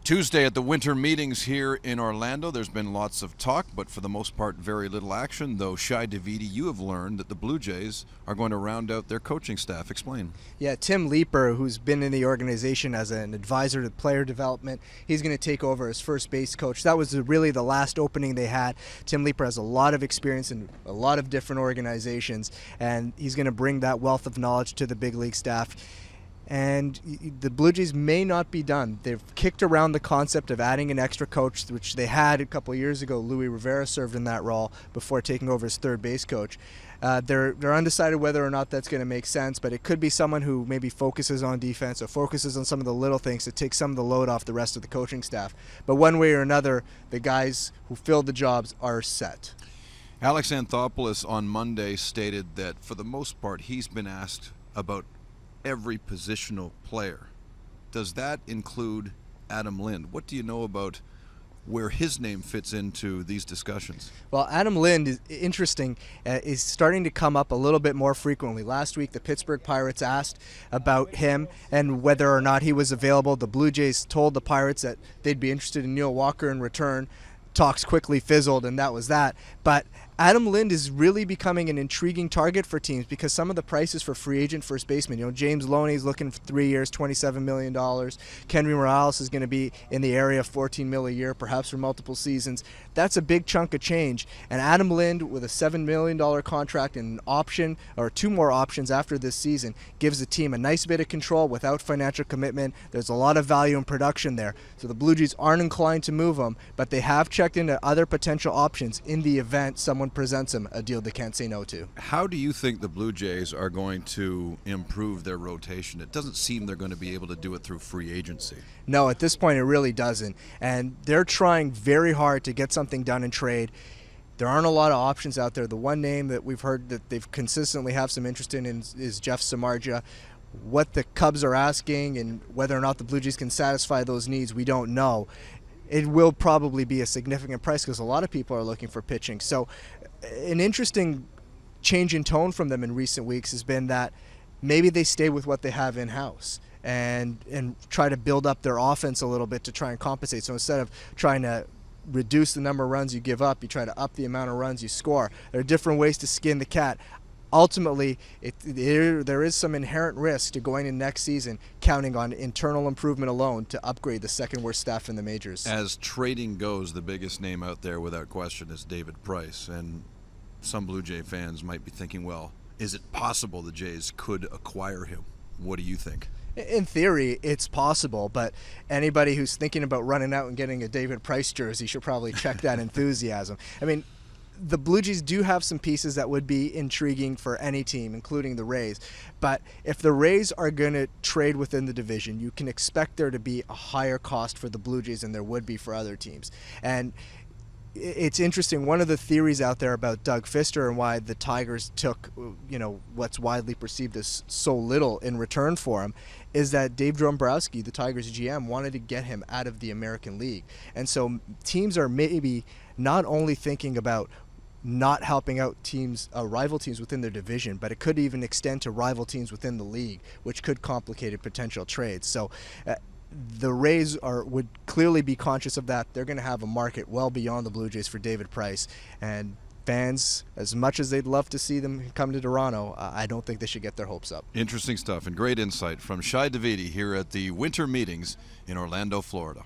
Tuesday at the winter meetings here in Orlando. There's been lots of talk, but for the most part, very little action. Though, Shi Davidi, you have learned that the Blue Jays are going to round out their coaching staff. Explain. Yeah, Tim Leiper, who's been in the organization as an advisor to player development, he's going to take over as first base coach. That was really the last opening they had. Tim Leiper has a lot of experience in a lot of different organizations, and he's going to bring that wealth of knowledge to the big league staff. And the Blue Jays may not be done. They've kicked around the concept of adding an extra coach, which they had a couple of years ago. Louis Rivera served in that role before taking over as third base coach. They're undecided whether or not that's going to make sense, but it could be someone who maybe focuses on defense or focuses on some of the little things to take some of the load off the rest of the coaching staff. But one way or another, the guys who filled the jobs are set. Alex Anthopoulos on Monday stated that for the most part he's been asked about every positional player. Does that include Adam Lind? What do you know about where his name fits into these discussions? Well, Adam Lind is interesting, is starting to come up a little bit more frequently. Last week, the Pittsburgh Pirates asked about him and whether or not he was available. The Blue Jays told the Pirates that they'd be interested in Neil Walker in return. Talks quickly fizzled, and that was that. But Adam Lind is really becoming an intriguing target for teams because some of the prices for free agent first baseman, James Loney is looking for 3 years, $27 million. Kenry Morales is going to be in the area of $14 million a year, perhaps for multiple seasons. That's a big chunk of change. And Adam Lind, with a $7 million contract and an option, or two more options after this season, gives the team a nice bit of control without financial commitment. There's a lot of value in production there. So the Blue Jays aren't inclined to move him, but they have checked into other potential options in the event someone presents him a deal they can't say no to. How do you think the Blue Jays are going to improve their rotation? It doesn't seem they're going to be able to do it through free agency. No, at this point it really doesn't. And they're trying very hard to get something done in trade. There aren't a lot of options out there. The one name that we've heard that they've consistently have some interest in is Jeff Samardzija. What the Cubs are asking and whether or not the Blue Jays can satisfy those needs, we don't know. It will probably be a significant price because a lot of people are looking for pitching. So an interesting change in tone from them in recent weeks has been that maybe they stay with what they have in-house and try to build up their offense a little bit to try and compensate. So instead of trying to reduce the number of runs you give up, you try to up the amount of runs you score. There are different ways to skin the cat. Ultimately, there is some inherent risk to going in next season counting on internal improvement alone to upgrade the second worst staff in the majors. As trading goes, the biggest name out there without question is David Price, and some Blue Jay fans might be thinking, well, is it possible the Jays could acquire him? What do you think? In theory, it's possible, but anybody who's thinking about running out and getting a David Price jersey should probably check that enthusiasm. I mean, the Blue Jays do have some pieces that would be intriguing for any team, including the Rays. But if the Rays are going to trade within the division, you can expect there to be a higher cost for the Blue Jays than there would be for other teams. And it's interesting, one of the theories out there about Doug Fister and why the Tigers took, what's widely perceived as so little in return for him, is that Dave Dombrowski, the Tigers GM, wanted to get him out of the American League. And so teams are maybe not only thinking about not helping out teams, rival teams within their division, but it could even extend to rival teams within the league, which could complicate a potential trade. So the Rays would clearly be conscious of that. They're going to have a market well beyond the Blue Jays for David Price. And fans, as much as they'd love to see them come to Toronto, I don't think they should get their hopes up. Interesting stuff and great insight from Shi Davidi here at the winter meetings in Orlando, Florida.